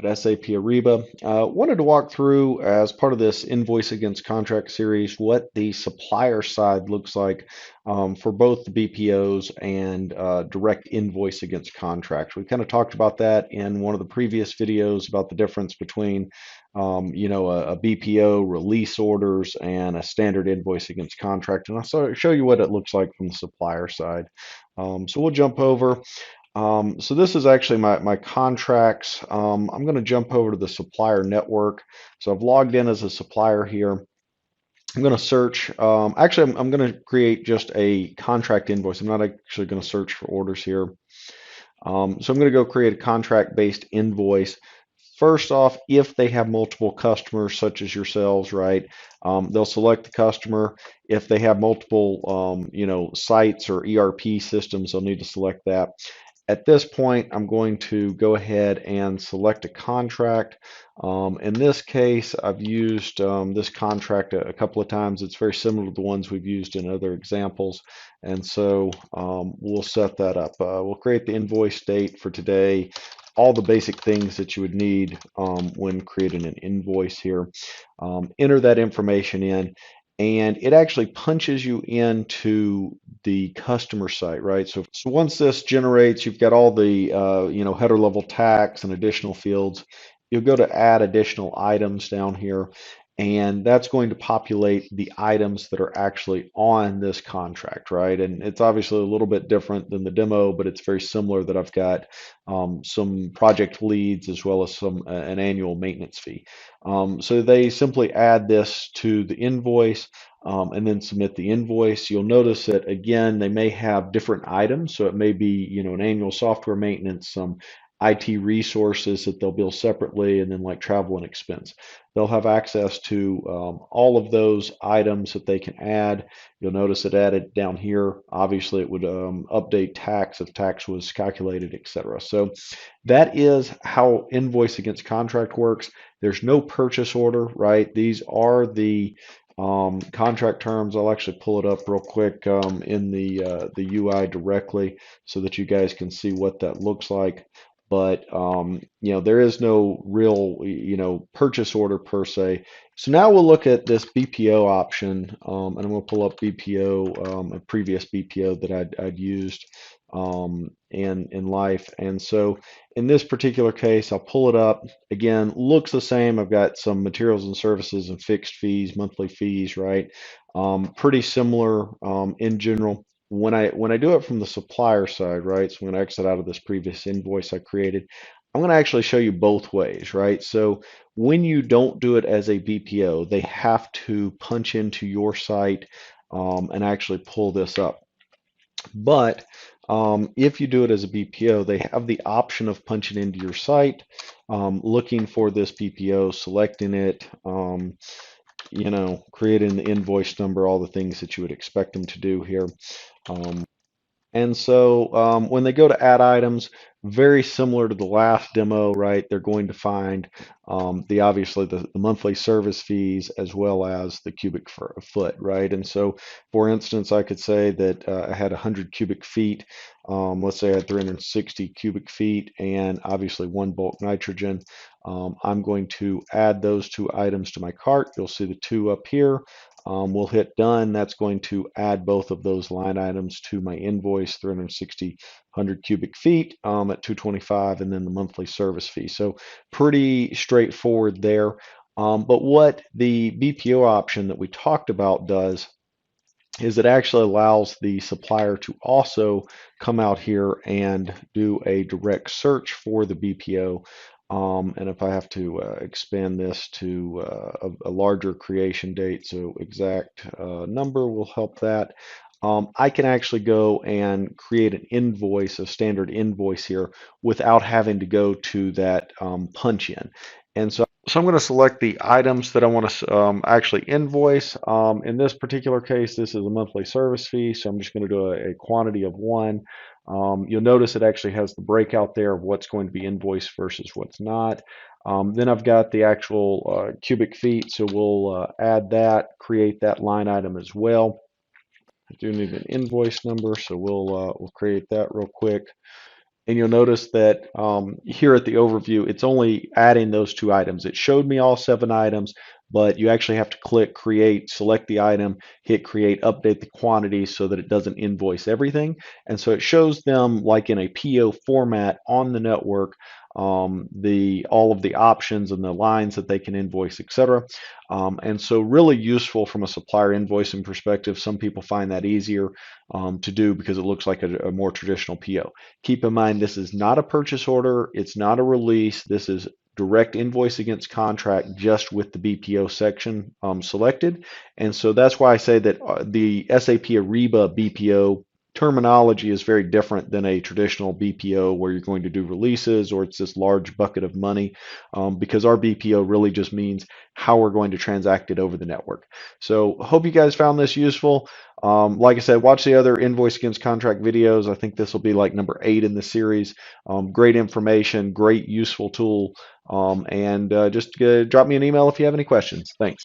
at SAP Ariba. Wanted to walk through, as part of this invoice against contract series, what the supplier side looks like for both the BPOs and direct invoice against contract. We kind of talked about that in one of the previous videos about the difference between a BPO release orders and a standard invoice against contract. And I'll show you what it looks like from the supplier side. So we'll jump over. So this is actually my contracts. I'm going to jump over to the supplier network. So I've logged in as a supplier here. I'm going to search. Actually, I'm going to create just a contract invoice. I'm not actually going to search for orders here. So I'm going to go create a contract-based invoice. First off, if they have multiple customers, such as yourselves, right, they'll select the customer. If they have multiple, sites or ERP systems, they'll need to select that. At this point, I'm going to go ahead and select a contract. In this case, I've used this contract a couple of times. It's very similar to the ones we've used in other examples. And so we'll set that up. We'll create the invoice date for today, all the basic things that you would need when creating an invoice here. Enter that information in, and it actually punches you into the customer site, right? So once this generates, you've got all the header level tags and additional fields. You'll go to add additional items down here, and that's going to populate the items that are actually on this contract, right? And it's obviously a little bit different than the demo, but it's very similar that I've got some project leads as well as an annual maintenance fee. So they simply add this to the invoice and then submit the invoice. You'll notice that again, they may have different items. So it may be, an annual software maintenance, some IT resources that they'll bill separately, and then like travel and expense. They'll have access to all of those items that they can add. You'll notice it added down here. Obviously, it would update tax if tax was calculated, etc. So that is how invoice against contract works. There's no purchase order, right? These are the contract terms. I'll actually pull it up real quick in the UI directly so that you guys can see what that looks like. But there is no real purchase order per se. So now we'll look at this BPO option, and I'm going to pull up BPO, a previous BPO that I'd used in life. And so in this particular case, I'll pull it up. Again, looks the same. I've got some materials and services and fixed fees, monthly fees, right? Pretty similar in general. When I do it from the supplier side, right? So I'm going to exit out of this previous invoice I created. I'm going to actually show you both ways, right? So when you don't do it as a BPO, they have to punch into your site and actually pull this up. But if you do it as a BPO, they have the option of punching into your site, looking for this BPO, selecting it, creating the invoice number, all the things that you would expect them to do here. And so when they go to add items, very similar to the last demo, right? They're going to find obviously the monthly service fees as well as the cubic foot, right? And so, for instance, I could say that I had 100 cubic feet. Let's say I had 360 cubic feet and obviously one bulk nitrogen. I'm going to add those two items to my cart. You'll see the two up here. We'll hit done. That's going to add both of those line items to my invoice, 360 100 cubic feet at 225, and then the monthly service fee. So pretty straightforward there. But what the BPO option that we talked about does is it actually allows the supplier to also come out here and do a direct search for the BPO. And if I have to expand this to a larger creation date, so exact number will help that. I can actually go and create an invoice, a standard invoice here, without having to go to that punch in. And so I'm going to select the items that I want to actually invoice. In this particular case, this is a monthly service fee, so I'm just going to do a quantity of one. You'll notice it actually has the breakout there of what's going to be invoiced versus what's not. Then I've got the actual cubic feet, so we'll add that, create that line item as well. I do need an invoice number, so we'll create that real quick. And you'll notice that here at the overview, it's only adding those two items. It showed me all 7 items, but you actually have to click create, select the item, hit create, update the quantity so that it doesn't invoice everything. And so it shows them like in a PO format on the network, the all of the options and the lines that they can invoice, etc. And so really useful from a supplier invoicing perspective. Some people find that easier to do because it looks like a more traditional PO. Keep in mind, this is not a purchase order. It's not a release. This is direct invoice against contract just with the BPO section selected. And so that's why I say that the SAP Ariba BPO terminology is very different than a traditional BPO where you're going to do releases or it's this large bucket of money, because our BPO really just means how we're going to transact it over the network. So hope you guys found this useful. Like I said, watch the other invoice against contract videos. I think this will be like number 8 in the series. Great information, great useful tool. And just drop me an email if you have any questions. Thanks.